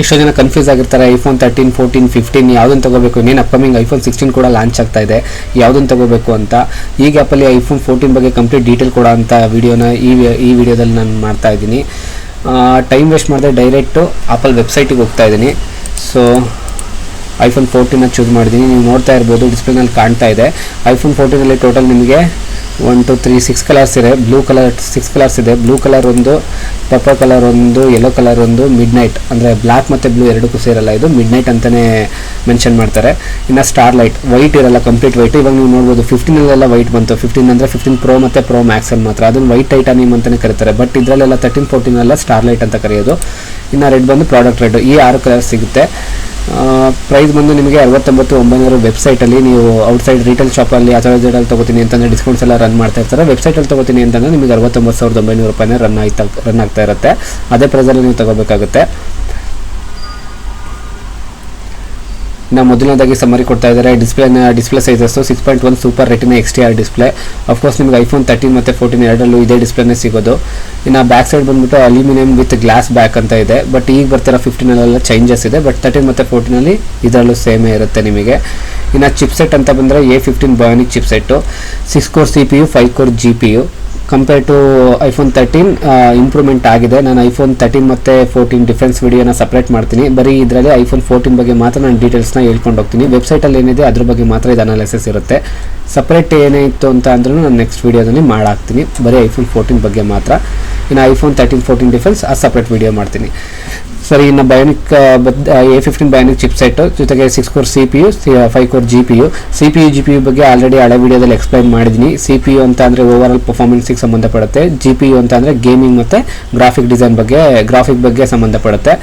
ಎಷ್ಟೋ ಜನ ಕನ್ಫ್ಯೂಸ್ ಆಗಿರ್ತಾರೆ, ಐಫೋನ್ 13, 14, 15 ಯಾವುದನ್ನು ತೊಗೋಬೇಕು, ಇನ್ನೇನು ಅಪ್ಕಮಿಂಗ್ ಐಫೋನ್ 16 ಕೂಡ ಲಾಂಚ್ ಆಗ್ತಾ ಇದೆ, ಯಾವುದನ್ನು ತೊಗೋಬೇಕು ಅಂತ. ಈ ಗ್ಯಾಪಲ್ಲಿ ಐಫೋನ್ 14 ಬಗ್ಗೆ ಕಂಪ್ಲೀಟ್ ಡೀಟೇಲ್ ಕೊಡೋ ಅಂಥ ವಿಡಿಯೋನ ಈ ವಿಡಿಯೋದಲ್ಲಿ ನಾನು ಮಾಡ್ತಾ ಇದ್ದೀನಿ. ಟೈಮ್ ವೇಸ್ಟ್ ಮಾಡಿದೆ ಡೈರೆಕ್ಟು ಆಪಲ್ ವೆಬ್ಸೈಟಿಗೆ ಹೋಗ್ತಾ ಇದ್ದೀನಿ. ಸೊ ಐಫೋನ್ 14ನ ಚೂಸ್ ಮಾಡಿದ್ದೀನಿ. ನೀವು ನೋಡ್ತಾ ಇರ್ಬೋದು, ಡಿಸ್ಪ್ಲೇನಲ್ಲಿ ಕಾಣ್ತಾ ಇದೆ. ಐಫೋನ್ 14ನಲ್ಲಿ ಟೋಟಲ್ ನಿಮಗೆ 1 2 3 6 ಕಲರ್ಸ್ ಇದೆ. ಬ್ಲೂ ಕಲರ್ 6 ಕಲರ್ಸ್ ಇದೆ. ಬ್ಲೂ ಕಲರ್ ಒಂದು, ಪರ್ಪಲ್ ಕಲರ್ ಒಂದು, ಯೆಲ್ಲೋ ಕಲರ್ ಒಂದು, ಮಿಡ್ ನೈಟ್ ಅಂದರೆ ಬ್ಲ್ಯಾಕ್ ಮತ್ತು ಬ್ಲೂ ಎರಡಕ್ಕೂ ಸೇರಲ್ಲ, ಇದು ಮಿಡ್ ನೈಟ್ ಅಂತಲೇ ಮೆನ್ಷನ್ ಮಾಡ್ತಾರೆ. ಇನ್ನು ಸ್ಟಾರ್ ಲೈಟ್ ವೈಟ್ ಇರಲ್ಲ, ಕಂಪ್ಲೀಟ್ ವೈಟ್. ಇವಾಗ ನೀವು ನೋಡ್ಬೋದು 15ನಲ್ಲೆಲ್ಲ ವೈಟ್ ಬಂತು. 15 ಅಂದರೆ 15 ಪ್ರೋ ಮತ್ತು ಪ್ರೋ ಮ್ಯಾಕ್ಸಲ್ಲಿ ಮಾತ್ರ, ಅದನ್ನು ವೈಟ್ ಟೈಟಾನಿಯಮ್ ಅಂತಲೇ ಕರೀತಾರೆ. ಬಟ್ ಇದರಲ್ಲೆಲ್ಲ 13, 14 ಸ್ಟಾರ್ ಲೈಟ್ ಅಂತ ಕರೆಯೋದು. ಇನ್ನು ರೆಡ್ ಬಂದು ಪ್ರಾಡಕ್ಟ್ ರೆಡ್. ಈ 6 ಕಲರ್ ಸಿಗುತ್ತೆ. ಪ್ರೈಸ್ ಬಂದು ನಿಮಗೆ 69,900 ವೆಬ್ಸೈಟಲ್ಲಿ. ನೀವು ಔಟ್ಸೈಡ್ ರಿಟೇಲ್ ಶಾಪಲ್ಲಿ ಅಥರೈಸ್ಡಲ್ಲಿ ತೊಗೋತೀನಿ ಅಂತಂದರೆ ಡಿಸ್ಕೌಂಟ್ಸ್ ಎಲ್ಲ ರನ್ ಮಾಡ್ತಾ ಇರ್ತಾರೆ. ವೆಬ್ಸೈಟಲ್ಲಿ ತೊಗೋತೀನಿ ಅಂತಂದರೆ ನಿಮಗೆ 69,900 ರೂಪಾಯಿನೇ ರನ್ ಆಗ್ತಾ ಇರುತ್ತೆ. ಅದೇ ಪ್ರೈಸಲ್ಲಿ ನೀವು ತೊಗೋಬೇಕಾಗುತ್ತೆ. ನಾವು ಮೊದಲನೇದಾಗಿ ಸಮರಿ ಕೊಡ್ತಾ ಇದ್ದಾರೆ. Display sizes 6.1 super retina XDR display. Of course ನಿಮಗೆ ಐಫೋನ್ 13 ಮತ್ತು 14 ಎರಡರಲ್ಲೂ ಇದೇ ಡಿಸ್ಪ್ಲೇನೇ ಸಿಗೋದು. ಇನ್ನು ಬ್ಯಾಕ್ ಸೈಡ್ ಬಂದುಬಿಟ್ಟು ಅಲ್ಯೂಮಿನಿಯಂ ವಿತ್ ಗ್ಲಾಸ್ ಬ್ಯಾಕ್ ಅಂತ ಇದೆ. ಬಟ್ ಈಗ ಬರ್ತಿರೋ 15ನಲ್ಲೆಲ್ಲ ಚೇಂಜಸ್ ಇದೆ. ಬಟ್ 13 ಮತ್ತು 14ನಲ್ಲಿ ಇದರಲ್ಲೂ ಸೇಮೇ ಇರುತ್ತೆ ನಿಮಗೆ. ಇನ್ನು ಚಿಪ್ಸೆಟ್ ಅಂತ ಬಂದರೆ A15 bionic chipset, 6 core CPU, 5 core GPU. Compare to iPhone 13 improvement ಆಗಿದೆ. ನಾನು ಐಫೋನ್ 13 ಮತ್ತು 14 ಡಿಫ್ರೆನ್ಸ್ ವಿಡಿಯೋನ ಸಪ್ರೇಟ್ ಮಾಡ್ತೀನಿ. ಬರೀ ಇದರಲ್ಲಿ ಐಫೋನ್ 14 ಬಗ್ಗೆ ಮಾತ್ರ ನಾನು ಡೀಟೇಲ್ಸ್ನ ಹೇಳ್ಕೊಂಡು ಹೋಗ್ತೀನಿ. ವೆಬ್ಸೈಟಲ್ಲಿ ಏನಿದೆ ಅದ್ರ ಬಗ್ಗೆ ಮಾತ್ರ ಇದು ಅನಾಲಿಸಿಸ್ ಇರುತ್ತೆ. ಸಪ್ರೇಟ್ ಏನಾಯಿತು ಅಂತ ಅಂದ್ರೂ ನಾನು ನೆಕ್ಸ್ಟ್ ವೀಡಿಯೋದಲ್ಲಿ ಮಾಡಾಕ್ತೀನಿ, ಬರೀ ಐಫೋನ್ 14 ಬಗ್ಗೆ ಮಾತ್ರ. ಇನ್ನು ಐಫೋನ್ 13, 14 ಡಿಫ್ರೆನ್ಸ್ ಆ ಸಪ್ರೇಟ್ ವೀಡಿಯೋ ಮಾಡ್ತೀನಿ. ಸರಿ, ಇನ್ನು ಬಯೋನಿಕ್ A15 ಬಯೋನಿಕ್ ಚಿಪ್ಸೆಟ್ಟು ಜೊತೆಗೆ 6 core CPU, 5 core GPU. CPU ಬಗ್ಗೆ ಆಲ್ರೆಡಿ ಹಳೆ ವಿಡಿಯೋದಲ್ಲಿ ಎಕ್ಸ್ಪ್ಲೈನ್ ಮಾಡಿದ್ದೀನಿ. CPU ಅಂತ ಅಂದರೆ ಓವರ್ ಆಲ್ ಪರ್ಫಾರ್ಮೆನ್ಸಿಗೆ ಸಂಬಂಧಪಡುತ್ತೆ. GPU ಅಂತ ಅಂದರೆ ಗೇಮಿಂಗ್ ಮತ್ತು ಗ್ರಾಫಿಕ್ ಬಗ್ಗೆ ಸಂಬಂಧಪಡುತ್ತೆ.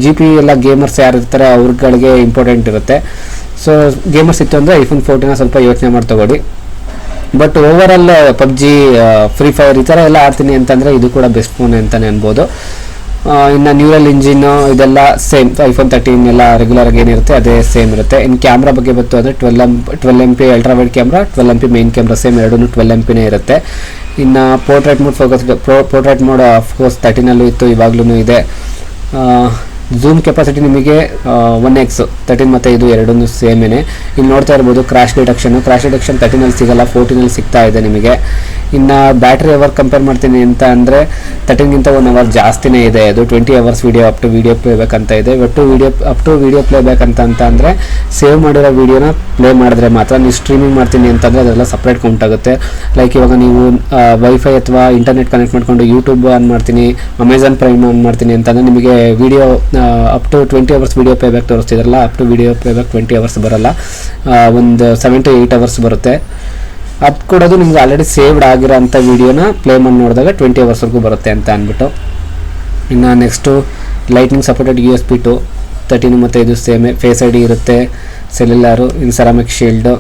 GPU ಎಲ್ಲ ಗೇಮರ್ಸ್ ಯಾರು ಇರ್ತಾರೆ ಅವ್ರಗಳಿಗೆ ಇಂಪಾರ್ಟೆಂಟ್ ಇರುತ್ತೆ. ಸೊ ಗೇಮರ್ಸ್ ಇತ್ತು ಅಂದರೆ ಐಫೋನ್ 14ನ ಸ್ವಲ್ಪ ಯೋಚನೆ ಮಾಡಿ ತಗೊಳ್ಳಿ. But over all PUBG, free fire ಈ ಥರ ಎಲ್ಲ ಆಡ್ತೀನಿ ಅಂತಂದರೆ ಇದು ಕೂಡ ಬೆಸ್ಟ್ ಫೋನ್ ಅಂತಲೇ ಅನ್ಬೋದು. ಇನ್ನು ನ್ಯೂರಲ್ ಇಂಜಿನ್ನು ಇದೆಲ್ಲ ಸೇಮ್. ಐಫೋನ್ 13 ಎಲ್ಲ ರೆಗ್ಯುಲರಾಗಿ ಏನಿರುತ್ತೆ ಅದೇ ಸೇಮ್ ಇರುತ್ತೆ. ಇನ್ನು ಕ್ಯಾಮ್ರಾ ಬಗ್ಗೆ ಬಂತು ಅಂದರೆ 12 MP ultra wide camera, 12 MP main camera same, ಎರಡೂ 12 MPನೇ ಇರುತ್ತೆ. ಇನ್ನು ಪೋರ್ಟ್ರೇಟ್ ಮೋಡ್ ಆಫ್ಕೋರ್ಸ್ 13ನಲ್ಲೂ ಇತ್ತು, ಇವಾಗಲೂ ಇದೆ. ಝೂಮ್ ಕೆಪಾಸಿಟಿ ನಿಮಗೆ 1x 13 ಮತ್ತು ಇದು ಎರಡೂ ಸೇಮೇನೆ. ಇಲ್ಲಿ ನೋಡ್ತಾ ಇರ್ಬೋದು ಕ್ರಾಶ್ ಡಿಟೆಕ್ಷನ್ 13ನಲ್ಲಿ ಸಿಗಲ್ಲ, 14ನಲ್ಲಿ ಸಿಗ್ತಾ ಇದೆ ನಿಮಗೆ. ಇನ್ನು ಬ್ಯಾಟ್ರಿ ಅವರ್ ಕಂಪೇರ್ ಮಾಡ್ತೀನಿ ಅಂತ ಅಂದರೆ 13ಗಿಂತ 1 ಅವರ್ ಜಾಸ್ತಿನೇ ಇದೆ. ಅದು 20 hours up to video playback ಅಂತ ಇದೆ. ಅಪ್ ಟು ವಿಡಿಯೋ ಪ್ಲೇಬ್ಯಾಕ್ ಅಂತ ಅಂದರೆ ಸೇವ್ ಮಾಡಿರೋ ವೀಡಿಯೋನ ಪ್ಲೇ ಮಾಡಿದ್ರೆ ಮಾತ್ರ. ನೀವು ಸ್ಟ್ರೀಮಿಂಗ್ ಮಾಡ್ತೀನಿ ಅಂತಂದರೆ ಅದೆಲ್ಲ ಸಪ್ರೇಟ್ ಕೌಂಟ್ ಆಗುತ್ತೆ. ಲೈಕ್ ಇವಾಗ ನೀವು ವೈಫೈ ಅಥವಾ ಇಂಟರ್ನೆಟ್ ಕನೆಕ್ಟ್ ಮಾಡ್ಕೊಂಡು ಯೂಟ್ಯೂಬ್ ಆನ್ ಮಾಡ್ತೀನಿ, ಅಮೆಝಾನ್ ಪ್ರೈಮ್ ಆನ್ ಮಾಡ್ತೀನಿ ಅಂತಂದರೆ ನಿಮಗೆ video up to 20 hours video playback ತೋರಿಸ್ತಿದ್ರಲ್ಲ, up to video playback 20 hours ಬರೋಲ್ಲ, ಒಂದು 7 to 8 ಅವರ್ಸ್ ಬರುತ್ತೆ. ಅದು ಕೊಡೋದು ನಿಮ್ಗೆ ಆಲ್ರೆಡಿ ಸೇವ್ಡ್ ಆಗಿರೋ ಅಂಥ ವೀಡಿಯೋನ ಪ್ಲೇ ಮಾಡಿ ನೋಡಿದಾಗ 20 ಅವರ್ಸ್ವರೆಗೂ ಬರುತ್ತೆ ಅಂತ ಅಂದ್ಬಿಟ್ಟು. ಇನ್ನು ನೆಕ್ಸ್ಟು ಲೈಟ್ನಿಂಗ್ ಸಪೋರ್ಟೆಡ್ USB 2 13 ಮತ್ತು ಇದು ಸೇಮೆ. ಫೇಸ್ ID ಇರುತ್ತೆ, ಸೆಲ್ಯುಲಾರು, ಇನ್ನು ceramic shield,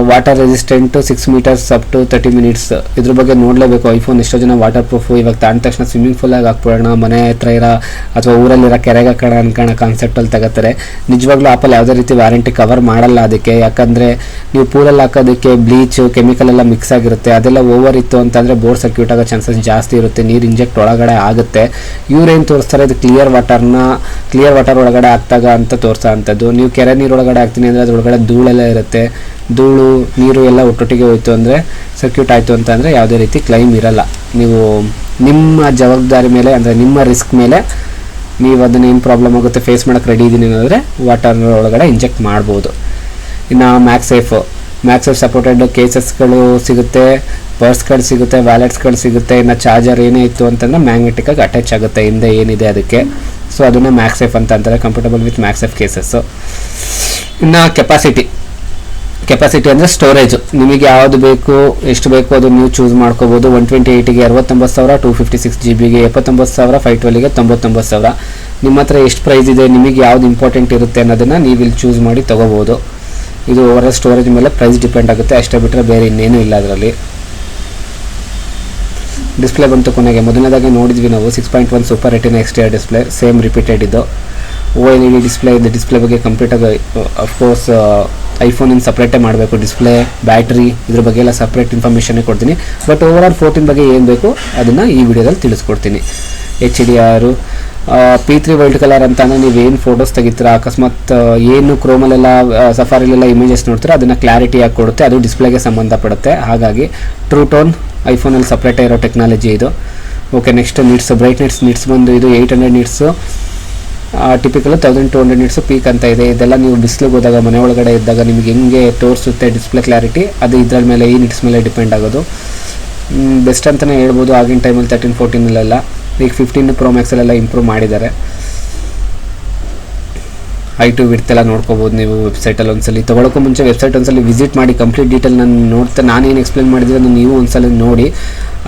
water resistant 6 meters up to 30 minutes. ಇದ್ರ ಬಗ್ಗೆ ನೋಡಲೇಬೇಕು. ಐಫೋನ್ ಎಷ್ಟೋ ಜನ ವಾಟರ್ ಪ್ರೂಫು, ಇವಾಗ ತಾಂಡ ತಕ್ಷಣ ಸ್ವಿಮ್ಮಿಂಗ್ ಪೂಲಾಗಿ ಹಾಕ್ಬಿಡೋಣ, ಮನೆ ಹತ್ರ ಇರೋ ಅಥವಾ ಊರಲ್ಲಿರೋ ಕೆರೆಗೆ ಹಾಕೋಣ ಅನ್ಕೋಣ ಕಾನ್ಸೆಪ್ಟಲ್ಲಿ ತಗೋತಾರೆ. ನಿಜವಾಗ್ಲೂ ಆಪಲ್ ಯಾವುದೇ ರೀತಿ ವ್ಯಾರಂಟಿ ಕವರ್ ಮಾಡಲ್ಲ ಅದಕ್ಕೆ. ಯಾಕಂದರೆ ನೀವು ಪೂಲಲ್ಲಿ ಹಾಕೋದಕ್ಕೆ ಬ್ಲೀಚು ಕೆಮಿಕಲ್ ಎಲ್ಲ ಮಿಕ್ಸ್ ಆಗಿರುತ್ತೆ. ಅದೆಲ್ಲ ಓವರ್ ಇತ್ತು ಅಂತಂದರೆ ಬೋರ್ಡ್ ಸರ್ಕ್ಯೂಟ್ ಆಗೋ ಚಾನ್ಸಸ್ ಜಾಸ್ತಿ ಇರುತ್ತೆ, ನೀರು ಇಂಜೆಕ್ಟ್ ಒಳಗಡೆ ಆಗುತ್ತೆ. ಇವ್ರೇನು ತೋರಿಸ್ತಾರೆ, ಇದು ಕ್ಲಿಯರ್ ವಾಟರ್ ಒಳಗಡೆ ಹಾಕ್ತಾಗ ಅಂತ ತೋರಿಸೋ ಅಂಥದ್ದು. ನೀವು ಕೆರೆ ನೀರು ಒಳಗಡೆ ಹಾಕ್ತೀನಿ ಅಂದರೆ ಅದ್ರೊಳಗಡೆ ಧೂಳೆಲ್ಲ ಇರುತ್ತೆ. ಧೂಳು ನೀರು ಎಲ್ಲ ಒಟ್ಟೊಟ್ಟಿಗೆ ಹೋಯ್ತು ಅಂದರೆ ಸರ್ಕ್ಯೂಟ್ ಆಯಿತು ಅಂತ ಅಂದರೆ ಯಾವುದೇ ರೀತಿ ಕ್ಲೈಮ್ ಇರಲ್ಲ. ನೀವು ನಿಮ್ಮ ಜವಾಬ್ದಾರಿ ಮೇಲೆ ಅಂದರೆ ನಿಮ್ಮ ರಿಸ್ಕ್ ಮೇಲೆ ನೀವು ಅದನ್ನೇನು ಪ್ರಾಬ್ಲಮ್ ಆಗುತ್ತೆ ಫೇಸ್ ಮಾಡೋಕ್ಕೆ ರೆಡಿ ಇದ್ದೀನಿ ಅಂದರೆ ವಾಟರ್ ಒಳಗಡೆ ಇಂಜೆಕ್ಟ್ ಮಾಡ್ಬೋದು. ಇನ್ನು ಮ್ಯಾಕ್ಸೇಫ್ ಸಪೋರ್ಟೆಡ್ ಕೇಸಸ್ಗಳು ಸಿಗುತ್ತೆ, ಪರ್ಸ್ಗಳು ಸಿಗುತ್ತೆ, ವ್ಯಾಲೆಟ್ಸ್ಗಳು ಸಿಗುತ್ತೆ. ಇನ್ನು ಚಾರ್ಜರ್ ಏನೇ ಇತ್ತು ಅಂತಂದರೆ ಮ್ಯಾಗ್ನೆಟಿಕ್ಕಾಗಿ ಅಟ್ಯಾಚ್ ಆಗುತ್ತೆ ಹಿಂದೆ ಏನಿದೆ ಅದಕ್ಕೆ. ಸೊ ಅದನ್ನು ಮ್ಯಾಕ್ಸೇಫ್ ಅಂತ ಅಂತಾರೆ, ಕಂಫರ್ಟಬಲ್ ವಿತ್ ಮ್ಯಾಕ್ಸೇಫ್ ಕೇಸಸ್ಸು. ಇನ್ನು ಕೆಪಾಸಿಟಿ ಅಂದರೆ ಸ್ಟೋರೇಜು, ನಿಮಗೆ ಯಾವುದು ಬೇಕು ಎಷ್ಟು ಬೇಕು ಅದು ನೀವು ಚೂಸ್ ಮಾಡ್ಕೋಬೋದು. 128ಗೆ 69,000, 256 GBಗೆ 79,000, 512ಗೆ 99,000. ನಿಮ್ಮ ಹತ್ರ ಎಷ್ಟು ಪ್ರೈಸ್ ಇದೆ, ನಿಮಗೆ ಯಾವ್ದು ಇಂಪಾರ್ಟೆಂಟ್ ಇರುತ್ತೆ ಅನ್ನೋದನ್ನು ನೀವು ಇಲ್ಲಿ ಚೂಸ್ ಮಾಡಿ ತೊಗೋಬೋದು. ಇದು ಓವರ್ ಸ್ಟೋರೇಜ್ ಮೇಲೆ ಪ್ರೈಸ್ ಡಿಪೆಂಡ್ ಆಗುತ್ತೆ, ಅಷ್ಟೇ ಬಿಟ್ಟರೆ ಬೇರೆ ಇನ್ನೇನು ಇಲ್ಲ ಅದರಲ್ಲಿ. ಡಿಸ್ಪ್ಲೇ ಬಂತು ಕೊನೆಗೆ. ಮೊದಲನೇದಾಗಿ ನೋಡಿದ್ವಿ ನಾವು 6.1 super retina XDR display, same repeated ಇದು. OLED ಡಿಸ್ಪ್ಲೇ ಇದೆ. ಡಿಸ್ಪ್ಲೇ ಬಗ್ಗೆ ಕಂಪ್ಲೀಟಾಗಿ ಅಫ್ಕೋರ್ಸ್ ಐಫೋನಿಂದ ಸಪ್ರೇಟೇ ಮಾಡಬೇಕು. ಡಿಸ್ಪ್ಲೇ, ಬ್ಯಾಟ್ರಿ ಇದ್ರ ಬಗ್ಗೆ ಎಲ್ಲ ಸಪ್ರೇಟ್ ಇನ್ಫಾರ್ಮೇಷನ್ನೇ ಕೊಡ್ತೀನಿ. ಬಟ್ ಓವರ್ ಆಲ್ 14 ಬಗ್ಗೆ ಏನು ಬೇಕು ಅದನ್ನು ಈ ವಿಡಿಯೋದಲ್ಲಿ ತಿಳಿಸ್ಕೊಡ್ತೀನಿ. HDR P3 ವೈಲ್ಡ್ ಕಲರ್ ಅಂತ ಅಂದರೆ ನೀವು ಏನು ಫೋಟೋಸ್ ತೆಗಿತೀರಾ, ಅಕಸ್ಮಾತ್ ಏನು ಕ್ರೋಮಲ್ಲೆಲ್ಲ ಸಫಾರಿಲೆಲ್ಲ ಇಮೇಜಸ್ ನೋಡ್ತೀರಾ ಅದನ್ನು ಕ್ಲಾರಿಟಿಯಾಗಿ ಕೊಡುತ್ತೆ, ಅದು ಡಿಸ್ಪ್ಲೇಗೆ ಸಂಬಂಧಪಡುತ್ತೆ. ಹಾಗಾಗಿ ಟ್ರೂ ಟೋನ್ ಐಫೋನಲ್ಲಿ ಸಪ್ರೇಟೇ ಇರೋ ಟೆಕ್ನಾಲಜಿ ಇದು. Okay, next nits, brightness nits ಬಂದು ಇದು 800 ನಿಟ್ಸು, ಟಿಪಿಕಲ್ 1200 ನಿಟ್ಸು ಪೀಕ್ ಅಂತ ಇದೆ. ಇದೆಲ್ಲ ನೀವು ಬಿಸಿಲಿಗೆ ಹೋದಾಗ ಮನೆ ಒಳಗಡೆ ಇದ್ದಾಗ ನಿಮಗೆ ಹೆಂಗೆ ತೋರಿಸುತ್ತೆ ಡಿಸ್ಪ್ಲೇ ಕ್ಲಾರಿಟಿ, ಅದು ಇದ್ರ ಮೇಲೆ ಈ ನಿಟ್ಸ್ ಮೇಲೆ ಡಿಪೆಂಡ್ ಆಗೋದು. ಬೆಸ್ಟ್ ಅಂತಲೇ ಹೇಳ್ಬೋದು ಆಗಿನ ಟೈಮಲ್ಲಿ 13, 14 ಈಗ 15 Pro Max ಇಂಪ್ರೂವ್ ಮಾಡಿದ್ದಾರೆ. ಹೈಟು ವಿಡ್ತೆಲ್ಲ ನೋಡ್ಕೋಬೋದು ನೀವು ವೆಬ್ಸೈಟಲ್ಲಿ. ಒಂದ್ಸಲಿ ತೊಗೊಳಕ್ಕೂ ಮುಂಚೆ ವೆಬ್ಸೈಟ್ ಒಂದ್ಸಲಿ ವಿಸಿಟ್ ಮಾಡಿ, ಕಂಪ್ಲೀಟ್ ಡೀಟೇಲ್ ನಾನೇನು ಎಕ್ಸ್ಪ್ಲೇನ್ ಮಾಡಿದ್ರೆ ಅದನ್ನು ನೀವು ಒಂದ್ಸಲ ನೋಡಿ.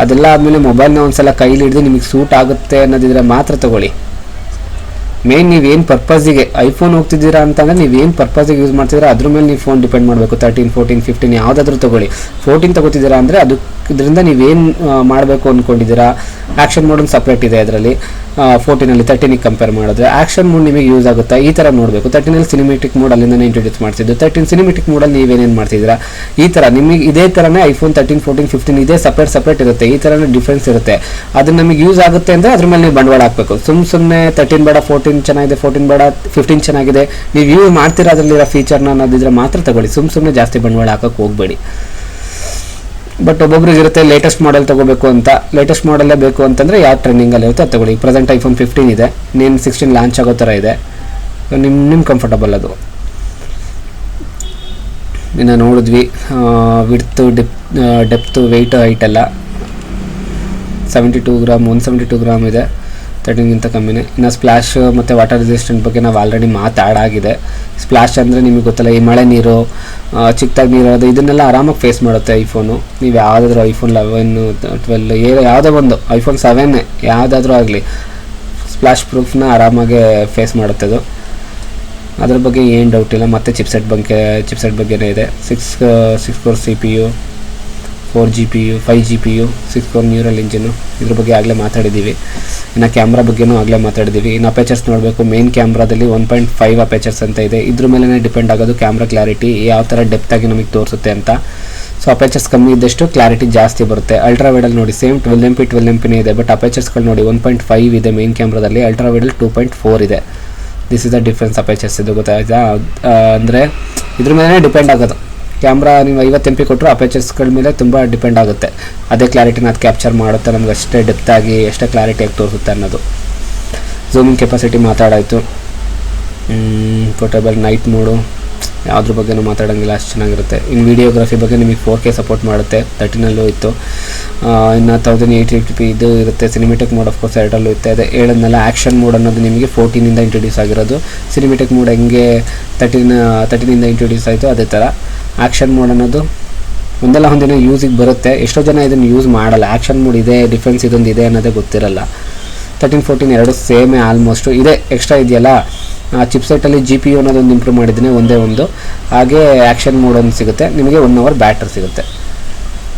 ಅದೆಲ್ಲ ಆದಮೇಲೆ ಮೊಬೈಲ್ನ ಒಂದ್ಸಲ ಕೈಲಿ ಹಿಡಿದು ನಿಮಗೆ ಸೂಟ್ ಆಗುತ್ತೆ ಅನ್ನೋದಿದ್ರೆ ಮಾತ್ರ ತೊಗೊಳ್ಳಿ. ಮೇನ್ ನೀವೇನು ಪರ್ಪಸಿಗೆ ಐಫೋನ್ ಹೋಗ್ತಿದ್ದೀರಾ ಅಂತಂದರೆ ನೀವೇನು ಪರ್ಪಸಿಗೆ ಯೂಸ್ ಮಾಡ್ತಿದ್ದೀರಾ ಅದ್ರ ಮೇಲೆ ನೀವು ಫೋನ್ ಡಿಪೆಂಡ್ ಮಾಡಬೇಕು. 13, 14, 15 ಯಾವುದಾದ್ರೂ ತೊಗೊಳ್ಳಿ. 14 ತೊಗೋತಿದ್ದೀರಾ ಅಂದರೆ ಇದರಿಂದ ನೀವೇನು ಮಾಡಬೇಕು ಅಂದ್ಕೊಂಡಿದ್ದೀರಾ. ಆ್ಯಕ್ಷನ್ ಮೋಡ್ ಒಂದು ಸಪ್ರೇಟ್ ಇದೆ ಅದರಲ್ಲಿ 14ನಲ್ಲಿ 13ಗೆ ಕಂಪೇರ್ ಮಾಡಿದ್ರೆ ಆ್ಯಕ್ಷನ್ ಮೋಡ್ ನಿಮಗೆ ಯೂಸ್ ಆಗುತ್ತೆ. ಈ ಥರ ನೋಡಬೇಕು. 13ನಲ್ಲಿ ಸಿನಿಮೆಟಿಕ್ ಮೋಡ್ ಅಲ್ಲಿಂದನೇ ಇಂಟ್ರೊಡ್ಯೂಸ್ ಮಾಡ್ತಿದ್ದು, 13 ಸಿನಿಮೆಟಿಕ್ ಮೋಡಲ್ಲಿ ನೀವೇನೇನು ಮಾಡ್ತಿದ್ದೀರಾ ಈ ಥರ ನಿಮಗೆ ಇದೇ ಥರನೇ ಐಫೋನ್ 13, 14, 15 ಇದೇ ಸಪ್ರೇಟ್ ಇರುತ್ತೆ. ಈ ಥರನೇ ಡಿಫ್ರೆನ್ಸ್ ಇರುತ್ತೆ. ಅದು ನಮಗೆ ಯೂಸ್ ಆಗುತ್ತೆ ಅಂದರೆ ಅದ್ರ ಮೇಲೆ ನೀವು ಬಂಡವಾಳ ಹಾಕಬೇಕು. ಸುಮ್ಮನೆ 13 ಬೇಡ 14 ಚೆನ್ನಾಗಿದೆ, 14 ಬೇಡ 15 ಚೆನ್ನಾಗಿದೆ, ನೀವು ಯೂಸ್ ಮಾಡ್ತೀರಾ ಅದರಲ್ಲಿರೋ ಫೀಚರ್ನ ಅನ್ನೋದಿದ್ರೆ ಮಾತ್ರ ತಗೊಳ್ಳಿ. ಸುಮ್ಮನೆ ಜಾಸ್ತಿ ಬಂಡವಾಳ ಹಾಕೋಕ್ಕೆ ಹೋಗಬೇಡಿ. ಬಟ್ ಒಬ್ಬೊಬ್ರಿಗೆ ಇರುತ್ತೆ ಲೇಟೆಸ್ಟ್ ಮಾಡೆಲ್ ತೊಗೋಬೇಕು ಅಂತ. ಲೇಟೆಸ್ಟ್ ಮಾಡೆಲ್ಲೇ ಬೇಕು ಅಂತಂದರೆ ಯಾವ ಟ್ರೆಂಡಿಂಗಲ್ಲಿ ಇರುತ್ತೆ ಅದು ತೊಗೊಳ್ಳಿ. ಪ್ರೆಸೆಂಟ್ ಐಫೋನ್ 15 ಇದೆ, ನೀನು 16 ಲಾಂಚ್ ಆಗೋ ಥರ ಇದೆ. ನಿಮ್ಮ ಕಂಫರ್ಟಬಲ್ ಅದು. ಇನ್ನು ನೋಡಿದ್ವಿ ವಿಡ್ತು ಡೆಪ್ತು ವೆಯ್ಟ್ ಹೈಟ್ ಎಲ್ಲ 72 ಗ್ರಾಮ್ 172 ಗ್ರಾಮ್ ಇದೆ, 13ಗಿಂತ ಕಮ್ಮಿನೇ. ಇನ್ನು ಸ್ಪ್ಲಾಶ್ ಮತ್ತು ವಾಟರ್ ರೆಸಿಸ್ಟೆಂಟ್ ಬಗ್ಗೆ ನಾವು ಆಲ್ರೆಡಿ ಮಾತಾಡಾಗಿದೆ. ಸ್ಪ್ಲಾಶ್ ಅಂದರೆ ನಿಮಗೆ ಗೊತ್ತಲ್ಲ, ಈ ಮಳೆ ನೀರು, ಚಿಕ್ಕದಾಗಿ ನೀರು ಅದು ಇದನ್ನೆಲ್ಲ ಆರಾಮಾಗಿ ಫೇಸ್ ಮಾಡುತ್ತೆ ಐಫೋನು. ನೀವು ಯಾವುದಾದ್ರೂ ಐಫೋನ್ 11, 12 ಯಾವುದೋ ಒಂದು ಐಫೋನ್ 7 ಯಾವುದಾದ್ರೂ ಆಗಲಿ ಸ್ಪ್ಲಾಶ್ ಪ್ರೂಫ್ನ ಆರಾಮಾಗೆ ಫೇಸ್ ಮಾಡುತ್ತೆ ಅದು. ಅದ್ರ ಬಗ್ಗೆ ಏನು ಡೌಟ್ ಇಲ್ಲ. ಮತ್ತು ಚಿಪ್ಸೆಟ್ ಬಗ್ಗೆನೇ ಇದೆ. 6 core CPU, 4 GPU, 5 GPU, 6 core neural engine, ಇದ್ರ ಬಗ್ಗೆ ಆಗಲೇ ಮಾತಾಡಿದ್ದೀವಿ. ಇನ್ನು ಕ್ಯಾಮ್ರಾ ಬಗ್ಗೆನೂ ಆಗಲೇ ಮಾತಾಡಿದ್ದೀವಿ. ಇನ್ನು ಅಪೇಚರ್ಸ್ ನೋಡಬೇಕು. ಮೇನ್ ಕ್ಯಾಮ್ರಾದಲ್ಲಿ 1.5 ಅಪೇಚರ್ಸ್ ಅಂತ ಇದೆ. ಇದ್ರ ಮೇಲೆ ಡಿಪೆಂಡ್ ಆಗೋದು ಕ್ಯಾಮ್ರಾ ಕ್ಲಾರಿಟಿ ಯಾವ ಥರ ಡೆಪ್ತಾಗಿ ನಮಗೆ ತೋರಿಸುತ್ತೆ ಅಂತ. ಸೊ ಅಪೇಚರ್ಸ್ ಕಮ್ಮಿ ಇದ್ದಷ್ಟು ಕ್ಲಾರಿಟಿ ಜಾಸ್ತಿ ಬರುತ್ತೆ. ಅಲ್ಟ್ರಾ ವೈಡಲ್ಲಿ ನೋಡಿ ಸೇಮ್ 12MP 12MP ಇದೆ, ಬಟ್ ಅಪೇಚರ್ಸ್ಗಳು ನೋಡಿ 1.5 ಇದೆ ಮೇನ್ ಕ್ಯಾಮ್ರಾದಲ್ಲಿ, ಅಲ್ಟ್ರಾ ವೈಡಲ್ಲಿ 2.4 ಇದೆ. This is the difference apertures. ಇದು ಗೊತ್ತಾಯ್ತಾ? ಅಂದರೆ ಇದ್ರ ಮೇಲೆ ಡಿಪೆಂಡ್ ಆಗೋದು. ಕ್ಯಾಮ್ರಾ ನೀವು 50MP ಕೊಟ್ಟರು ಅಪೇಚರ್ಸ್ಗಳ ಮೇಲೆ ತುಂಬ ಡಿಪೆಂಡ್ ಆಗುತ್ತೆ. ಅದೇ ಕ್ಲಾರಿಟಿನ ಅದು ಕ್ಯಾಪ್ಚರ್ ಮಾಡುತ್ತೆ, ನಮ್ಗೆ ಅಷ್ಟೇ ಡೆಪ್ತಾಗಿ ಎಷ್ಟೇ ಕ್ಲಾರಿಟಿಯಾಗಿ ತೋರಿಸುತ್ತೆ ಅನ್ನೋದು. ಝೂಮಿಂಗ್ ಕೆಪಾಸಿಟಿ ಮಾತಾಡಾಯಿತು. ಪೋರ್ಟೇಬಲ್ ನೈಟ್ ಮೋಡು ಯಾವುದ್ರ ಬಗ್ಗೆನೂ ಮಾತಾಡೋಂಗಿಲ್ಲ, ಅಷ್ಟು ಚೆನ್ನಾಗಿರುತ್ತೆ. ಇನ್ನು ವೀಡಿಯೋಗ್ರಫಿ ಬಗ್ಗೆ ನಿಮಗೆ 4K ಸಪೋರ್ಟ್ ಮಾಡುತ್ತೆ, 13ನಲ್ಲೂ ಇತ್ತು. ಇನ್ನು 1080p ಇದು ಇರುತ್ತೆ. ಸಿನಿಮೆಟಿಕ್ ಮೋಡ್ ಆಫ್ಕೋರ್ಸ್ 2ರಲ್ಲೂ ಇರುತ್ತೆ. ಅದೇ ಹೇಳಿದ್ನಲ್ಲ, ಆ್ಯಕ್ಷನ್ ಮೋಡ್ ಅನ್ನೋದು ನಿಮಗೆ 14ಇಂದ ಇಂಟ್ರೊಡ್ಯೂಸ್ ಆಗಿರೋದು. ಸಿನಿಮೆಟಿಕ್ ಮೋಡ್ ಹೆಂಗೆ 13ಇಂದ ಇಂಟ್ರೊಡ್ಯೂಸ್ ಆಯಿತು ಅದೇ ಥರ ಆ್ಯಕ್ಷನ್ ಮೋಡ್ ಅನ್ನೋದು ಒಂದಿನ ಯೂಸಿಗೆ ಬರುತ್ತೆ. ಎಷ್ಟೋ ಜನ ಇದನ್ನು ಯೂಸ್ ಮಾಡಲ್ಲ. ಆ್ಯಕ್ಷನ್ ಮೋಡ್ ಇದೆ, ಡಿಫ್ರೆನ್ಸ್ ಇದೊಂದು ಇದೆ ಅನ್ನೋದೇ ಗೊತ್ತಿರಲ್ಲ. 13, 14 ಎರಡು ಸೇಮೇ ಆಲ್ಮೋಸ್ಟು. ಇದೆ ಎಕ್ಸ್ಟ್ರಾ ಇದೆಯಲ್ಲ ಚಿಪ್ಸೆಟ್ಟಲ್ಲಿ GPU ಅನ್ನೋದೊಂದು ಇಂಪ್ರೂವ್ ಮಾಡಿದ್ದೀನಿ ಒಂದೇ ಒಂದು. ಹಾಗೆ ಆ್ಯಕ್ಷನ್ ಮೋಡ್ ಒಂದು ಸಿಗುತ್ತೆ ನಿಮಗೆ, 1 hour ಬ್ಯಾಟ್ರಿ ಸಿಗುತ್ತೆ.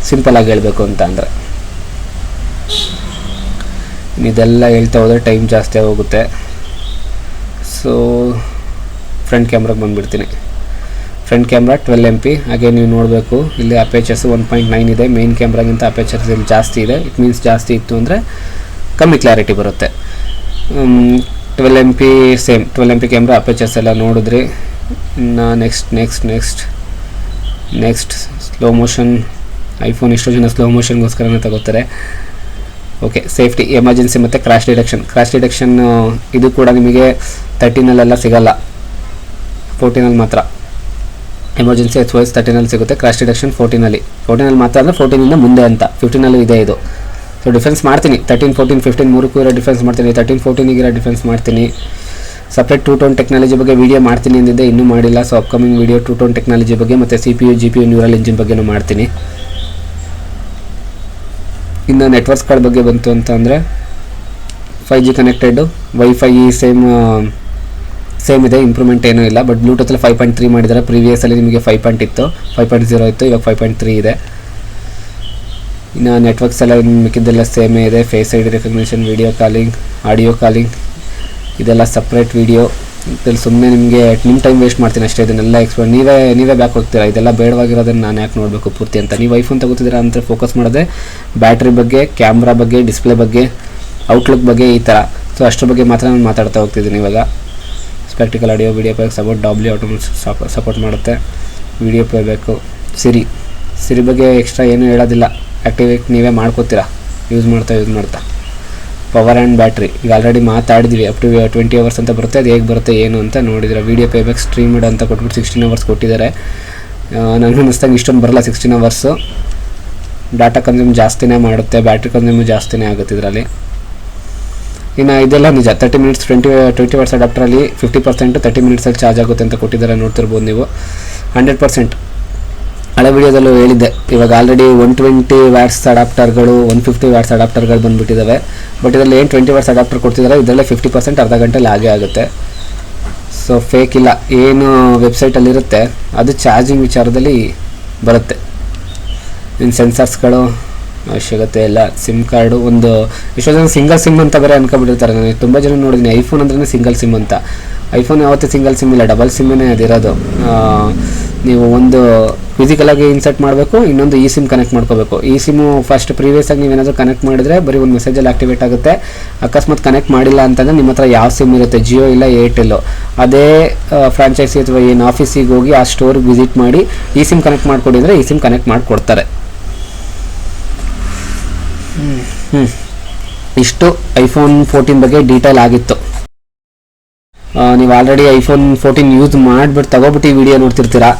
ಸಿಂಪಲಾಗಿ ಹೇಳಬೇಕು ಅಂತ ಅಂದರೆ ಇದೆಲ್ಲ ಹೇಳ್ತಾ ಹೋದರೆ ಟೈಮ್ ಜಾಸ್ತಿ ಹೋಗುತ್ತೆ. ಸೊ ಫ್ರಂಟ್ ಕ್ಯಾಮ್ರಾಗೆ ಬಂದುಬಿಡ್ತೀನಿ. Front camera 12MP. ಹಾಗೆ ನೀವು ನೋಡಬೇಕು ಇಲ್ಲಿ ಅಪೇಚರ್ಸ್ 1.9 ಇದೆ. ಮೇನ್ ಕ್ಯಾಮ್ರಾಗಿಂತ ಅಪೇಚರ್ಸ್ ಇಲ್ಲಿ ಜಾಸ್ತಿ ಇದೆ. ಇಟ್ ಮೀನ್ಸ್ ಜಾಸ್ತಿ ಇತ್ತು ಅಂದರೆ ಕಮ್ಮಿ ಕ್ಲಾರಿಟಿ ಬರುತ್ತೆ. 12MP ಸೇಮ್ 12MP ಕ್ಯಾಮ್ರಾ ಅಪೇಚರ್ಸ್ ಎಲ್ಲ ನೋಡಿದ್ರಿ. ಇನ್ನು ನೆಕ್ಸ್ಟ್ ಸ್ಲೋ ಮೋಷನ್. ಐಫೋನ್ ಎಷ್ಟೋ ಜನ ಸ್ಲೋ ಮೋಷನ್ಗೋಸ್ಕರನೇ ತಗೋತಾರೆ. ಓಕೆ, ಸೇಫ್ಟಿ, ಎಮರ್ಜೆನ್ಸಿ ಮತ್ತು ಕ್ರ್ಯಾಶ್ ಡಿಟೆಕ್ಷನ್ ಇದು ಕೂಡ ನಿಮಗೆ 13ನಲ್ಲೆಲ್ಲ ಸಿಗೋಲ್ಲ, 14ನಲ್ಲಿ ಮಾತ್ರ. ಎಮರ್ಜೆನ್ಸಿ SOS 13ನಲ್ಲಿ ಸಿಗುತ್ತೆ. ಕ್ರ್ಯಾಶ್ ಡಿಟೆಕ್ಷನ್ 14ನಲ್ಲಿ ಮಾತ್ರ, ಅಂದರೆ 14ಇಂದ ಮುಂದೆ ಅಂತ. 15ನಲ್ಲೂ ಇದೆ ಇದು. ಸೊ ಡಿಫ್ರೆನ್ಸ್ ಮಾಡ್ತೀನಿ, 13, 14, 15 ಮೂರಕ್ಕೂ ಇರೋ ಡಿಫ್ರೆನ್ಸ್ ಮಾಡ್ತೀನಿ. 13, 14ಗೆ ಇರೋ ಡಿಫ್ರೆನ್ಸ್ ಮಾಡ್ತೀನಿ. ಸಪ್ರೇಟ್ ಟ್ರೂ ಟೋನ್ ಟೆಕ್ನಾಲಜಿ ಬಗ್ಗೆ ವೀಡಿಯೋ ಮಾಡ್ತೀನಿ ಅಂದಿದ್ದೆ, ಇನ್ನೂ ಮಾಡಿಲ್ಲ. So upcoming video true tone technology ಬಗ್ಗೆ ಮತ್ತು CPU, GPU, ನ್ಯೂರಲ್ ಇಂಜಿನ್ ಬಗ್ಗೆನೂ ಮಾಡ್ತೀನಿ. ಇನ್ನು ನೆಟ್ವರ್ಕ್ಸ್ಗಳ ಬಗ್ಗೆ ಬಂತು ಅಂತ ಅಂದರೆ 5G ಕನೆಕ್ಟೆಡು, ವೈಫೈ ಸೇಮ್ ಇದೆ, ಇಂಪ್ರೂವ್ಮೆಂಟ್ ಏನೂ ಇಲ್ಲ. ಬಟ್ ಬ್ಲೂಟೂತಲ್ಲಿ 5.3 ಮಾಡಿದ್ದಾರೆ. ಪ್ರೀವಿಯಸಲ್ಲಿ ನಿಮಗೆ 5.0 ಇತ್ತು, 5.0 ಇತ್ತು, ಇವಾಗ 5.3 ಇದೆ. ಇನ್ನು ನೆಟ್ವರ್ಕ್ಸ್ ಎಲ್ಲ ಮಿಕ್ಕಿದ್ದೆಲ್ಲ ಸೇಮೇ ಇದೆ. Face ID recognition, video calling, audio calling, ಇದೆಲ್ಲ ಸಪ್ರೇಟ್ ವೀಡಿಯೋ. ಇದ್ರಲ್ಲಿ ಸುಮ್ಮನೆ ನಿಮಗೆ ನಿಮ್ಮ ಟೈಮ್ ವೇಸ್ಟ್ ಮಾಡ್ತೀನಿ ಅಷ್ಟೇ. ಇದನ್ನೆಲ್ಲ ನೀವೇ ಬ್ಯಾಕ್ ಹೋಗ್ತೀರಾ. ಇದೆಲ್ಲ ಬೇಡವಾಗಿರೋದನ್ನು ನಾನು ಯಾಕೆ ನೋಡಬೇಕು ಪೂರ್ತಿ ಅಂತ. ನೀವು ಐಫೋನ್ ತಗೋತಿದ್ದೀರಾ ಅಂತ ಫೋಕಸ್ ಮಾಡೋದೆ ಬ್ಯಾಟ್ರಿ ಬಗ್ಗೆ, ಕ್ಯಾಮ್ರಾ ಬಗ್ಗೆ, ಡಿಸ್ಪ್ಲೇ ಬಗ್ಗೆ, ಔಟ್ಲುಕ್ ಬಗ್ಗೆ, ಈ ಥರ ಸೊ ಅದ್ರ ಬಗ್ಗೆ ಮಾತ್ರ ನಾನು ಮಾತಾಡ್ತಾ ಹೋಗ್ತಿದ್ದೀನಿ ಇವಾಗ. ಸ್ಪೆಕ್ಟಿಕಲ್ ಆಡಿಯೋ, ವಿಡಿಯೋ ಪ್ಲೇಬ್ಯಾಕ್ ಸಪೋರ್ಟ್, ಡಾಬ್ಲಿ ಆಟೋಮೆಟಿಕ್ ಸಪೋರ್ಟ್ ಮಾಡುತ್ತೆ. ವಿಡಿಯೋ ಪ್ಲೇಬ್ಯಾಕು, ಸಿರಿ ಬಗ್ಗೆ ಎಕ್ಸ್ಟ್ರಾ ಏನೂ ಹೇಳೋದಿಲ್ಲ, ಆ್ಯಕ್ಟಿವೇಟ್ ನೀವೇ ಮಾಡ್ಕೋತೀರಾ ಯೂಸ್ ಮಾಡ್ತಾ. ಪವರ್ ಆ್ಯಂಡ್ ಬ್ಯಾಟ್ರಿ ಈಗ ಆಲ್ರೆಡಿ ಮಾತಾಡಿದ್ವಿ, ಅಪ್ ಟು 20 hours ಅಂತ ಬರುತ್ತೆ. ಅದು ಹೇಗೆ ಬರುತ್ತೆ ಏನು ಅಂತ ನೋಡಿದ್ರೆ, ವಿಡಿಯೋ ಪ್ಲೇಬ್ಯಾಕ್ ಸ್ಟ್ರೀಮ್ಡ್ ಅಂತ ಕೊಟ್ಬಿಟ್ಟು 16 hours ಕೊಟ್ಟಿದ್ದಾರೆ. ನನಗೆ ಅನ್ನಿಸ್ದಂಗೆ ಇಷ್ಟೊಂದು ಬರಲ್ಲ 16 hours. ಡಾಟಾ ಕನ್ಸ್ಯೂಮ್ ಜಾಸ್ತಿನೇ ಮಾಡುತ್ತೆ, ಬ್ಯಾಟ್ರಿ ಕನ್ಸ್ಯೂಮ್ ಜಾಸ್ತಿನೇ ಆಗುತ್ತೆ ಇದರಲ್ಲಿ. ಇನ್ನು ಇದೆಲ್ಲ ನಿಜ, 30 minutes 20 Watts ಅಡಾಪ್ಟರಲ್ಲಿ 50% 30 minutesಲ್ಲಿ ಚಾರ್ಜ್ ಆಗುತ್ತೆ ಅಂತ ಕೊಟ್ಟಿದ್ದಾರೆ, ನೋಡ್ತಿರ್ಬೋದು ನೀವು. 100% ಹಳೆ ವಿಡಿಯೋದಲ್ಲೂ ಹೇಳಿದ್ದೆ, ಇವಾಗ ಆಲ್ರೆಡಿ 120 Watts ಅಡಾಪ್ಟರ್ಗಳು 150 Watts ಅಡಾಪ್ಟರ್ಗಳು ಬಂದುಬಿಟ್ಟಿದ್ದಾವೆ. ಬಟ್ ಇದರಲ್ಲಿ ಏನು 20 Watts ಅಡಾಪ್ಟರ್ ಕೊಡ್ತಿದ್ದಾರೆ, ಇದರಲ್ಲೇ 50% ಅರ್ಧ ಗಂಟೆಲಿ ಆಗೇ ಆಗುತ್ತೆ. ಸೊ ಫೇಕ್ ಇಲ್ಲ, ಏನು ವೆಬ್ಸೈಟಲ್ಲಿರುತ್ತೆ ಅದು ಚಾರ್ಜಿಂಗ್ ವಿಚಾರದಲ್ಲಿ ಬರುತ್ತೆ. ಇನ್ನು ಸೆನ್ಸರ್ಸ್ಗಳು ಅವಶ್ಯಕತೆ ಇಲ್ಲ. ಸಿಮ್ ಕಾರ್ಡು ಒಂದು ಎಷ್ಟೋ ಜನ ಸಿಂಗಲ್ ಸಿಮ್ ಅಂತ ಬೇರೆ ಅನ್ಕೊಬಿಟ್ಟಿರ್ತಾರೆ. ನಾನು ತುಂಬ ಜನ ನೋಡಿದ್ದೀನಿ ಐಫೋನ್ ಅಂದ್ರೆ ಸಿಂಗಲ್ ಸಿಮ್ ಅಂತ. ಐಫೋನ್ ಯಾವತ್ತೂ ಸಿಂಗಲ್ ಸಿಮ್ ಇಲ್ಲ, ಡಬಲ್ ಸಿಮ್ಮೇ ಅದಿರೋದು. ನೀವು ಒಂದು ಫಿಸಿಕಲಾಗಿ ಇನ್ಸರ್ಟ್ ಮಾಡಬೇಕು, ಇನ್ನೊಂದು ಈ ಸಿಮ್ ಕನೆಕ್ಟ್ ಮಾಡ್ಕೋಬೇಕು. ಈ ಸಿಮ್ಮು ಫಸ್ಟ್ ಪ್ರೀವಿಯಸ್ ಆಗಿ ನೀವೇನಾದರೂ ಕನೆಕ್ಟ್ ಮಾಡಿದರೆ ಬರೀ ಒಂದು ಮೆಸೇಜಲ್ಲಿ ಆಕ್ಟಿವೇಟ್ ಆಗುತ್ತೆ. ಅಕಸ್ಮಾತ್ ಕನೆಕ್ಟ್ ಮಾಡಿಲ್ಲ ಅಂತಂದರೆ ನಿಮ್ಮ ಹತ್ರ ಯಾವ ಸಿಮ್ ಇರುತ್ತೆ, ಜಿಯೋ ಇಲ್ಲ ಏರ್ಟೆಲ್ಲು, ಅದೇ ಫ್ರಾಂಚೈಸಿ ಅಥವಾ ಏನು ಆಫೀಸಿಗೆ ಹೋಗಿ ಆ ಸ್ಟೋರ್ಗೆ ವಿಸಿಟ್ ಮಾಡಿ ಈ ಸಿಮ್ ಕನೆಕ್ಟ್ ಮಾಡಿಕೊಡಿ ಅಂದರೆ ಈ ಸಿಮ್ ಕನೆಕ್ಟ್ ಮಾಡಿಕೊಡ್ತಾರೆ. ಇಷ್ಟು ಐಫೋನ್ 14 ಬಗ್ಗೆ ಡೀಟೇಲ್ ಆಗಿತ್ತು. ನೀವು ಆಲ್ರೆಡಿ ಐಫೋನ್ 14 ಯೂಸ್ ಮಾಡಿಬಿಟ್ಟು ತಗೋಬಿಟ್ಟು ಈ ವಿಡಿಯೋ ನೋಡ್ತಿರ್ತೀರಾ,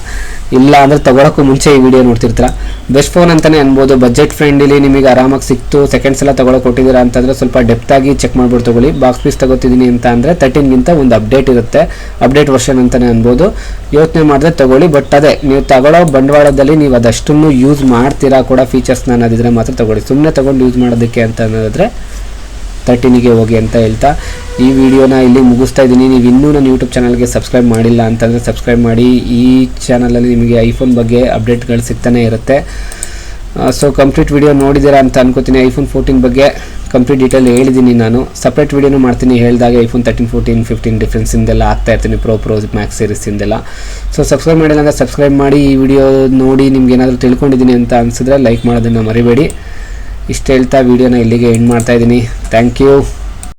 ಇಲ್ಲ ಅಂದರೆ ತಗೊಳಕ್ಕೂ ಮುಂಚೆ ಈ ವಿಡಿಯೋ ನೋಡ್ತಿರ್ತೀರಾ. ಬೆಸ್ಟ್ ಫೋನ್ ಅಂತಲೇ ಅನ್ಬೋದು. ಬಜೆಟ್ ಫ್ರೆಂಡ್ಲಿ ನಿಮಗೆ ಆರಾಮಾಗಿ ಸಿಕ್ತು, ಸೆಕೆಂಡ್ಸ್ ಎಲ್ಲ ತಗೊಳಕ್ಕೆ ಕೊಟ್ಟಿದ್ದೀರಾ ಅಂತಂದರೆ ಸ್ವಲ್ಪ ಡೆಪ್ತಾಗಿ ಚೆಕ್ ಮಾಡಿಬಿಟ್ಟು ತಗೊಳ್ಳಿ. ಬಾಕ್ಸ್ ಪೀಸ್ ತಗೋತಿದ್ದೀನಿ ಅಂತ ಅಂದರೆ 13ಗಿಂತ ಒಂದು ಅಪ್ಡೇಟ್ ಇರುತ್ತೆ, ಅಪ್ಡೇಟ್ ವರ್ಷನ್ ಅಂತಲೇ ಅನ್ಬೋದು. ಯೋಚನೆ ಮಾಡಿದ್ರೆ ತಗೊಳ್ಳಿ. ಬಟ್ ಅದೇ ನೀವು ತಗೊಳ್ಳೋ ಬಂಡವಾಳದಲ್ಲಿ ನೀವು ಅದಷ್ಟನ್ನು ಯೂಸ್ ಮಾಡ್ತೀರಾ ಕೂಡ ಫೀಚರ್ಸ್ನ ಅನ್ನೋದಿದ್ರೆ ಮಾತ್ರ ತಗೊಳ್ಳಿ. ಸುಮ್ಮನೆ ತಗೊಂಡು ಯೂಸ್ ಮಾಡೋದಕ್ಕೆ ಅಂತ ಅನ್ನೋದಾದರೆ 13ಗೆ ಹೋಗಿ ಅಂತ ಹೇಳ್ತಾ ಈ ವಿಡಿಯೋನ ಇಲ್ಲಿ ಮುಗಿಸ್ತಾ ಇದ್ದೀನಿ. ನೀವು ಇನ್ನೂ ನನ್ನ ಯೂಟ್ಯೂಬ್ ಚಾನಲ್ಗೆ ಸಬ್ಸ್ಕ್ರೈಬ್ ಮಾಡಿಲ್ಲ ಅಂತಂದರೆ ಸಬ್ಸ್ಕ್ರೈಬ್ ಮಾಡಿ. ಈ ಚಾನಲಲ್ಲಿ ನಿಮಗೆ ಐಫೋನ್ ಬಗ್ಗೆ ಅಪ್ಡೇಟ್ಗಳು ಸಿಗ್ತಾನೆ ಇರುತ್ತೆ. ಸೊ ಕಂಪ್ಲೀಟ್ ವಿಡಿಯೋ ನೋಡಿದ್ದೀರಾ ಅಂತ ಅನ್ಕೋತೀನಿ. ಐಫೋನ್ 14 ಬಗ್ಗೆ ಕಂಪ್ಲೀಟ್ ಡೀಟೇಲ್ ಹೇಳಿದ್ದೀನಿ ನಾನು. ಸಪ್ರೇಟ್ ವಿಡಿಯೋನು ಮಾಡ್ತೀನಿ, ಹೇಳಿದಾಗ ಐಫೋನ್ 13, 14, 15 ಡಿಫ್ರೆನ್ಸಿಂದೆಲ್ಲ ಆಗ್ತಾ ಇರ್ತೀನಿ, ಪ್ರೋ ಮ್ಯಾಕ್ಸ್ ಸೀರೀಸಿಂದೆಲ್ಲ. ಸೊ ಸಬ್ಸ್ಕ್ರೈಬ್ ಮಾಡಿಲ್ಲ ಅಂದರೆ ಸಬ್ಸ್ಕ್ರೈಬ್ ಮಾಡಿ. ಈ ವಿಡಿಯೋ ನೋಡಿ ನಿಮ್ಗೆ ಏನಾದರೂ ತಿಳ್ಕೊಂಡಿದ್ದೀನಿ ಅಂತ ಅನಿಸಿದ್ರೆ ಲೈಕ್ ಮಾಡೋದನ್ನು ಮರಿಬೇಡಿ. ಇಷ್ಟು ಹೇಳ್ತಾ ವಿಡಿಯೋನ ಇಲ್ಲಿಗೆ ಎಂಡ್ ಮಾಡ್ತಾಯಿದ್ದೀನಿ. Thank you.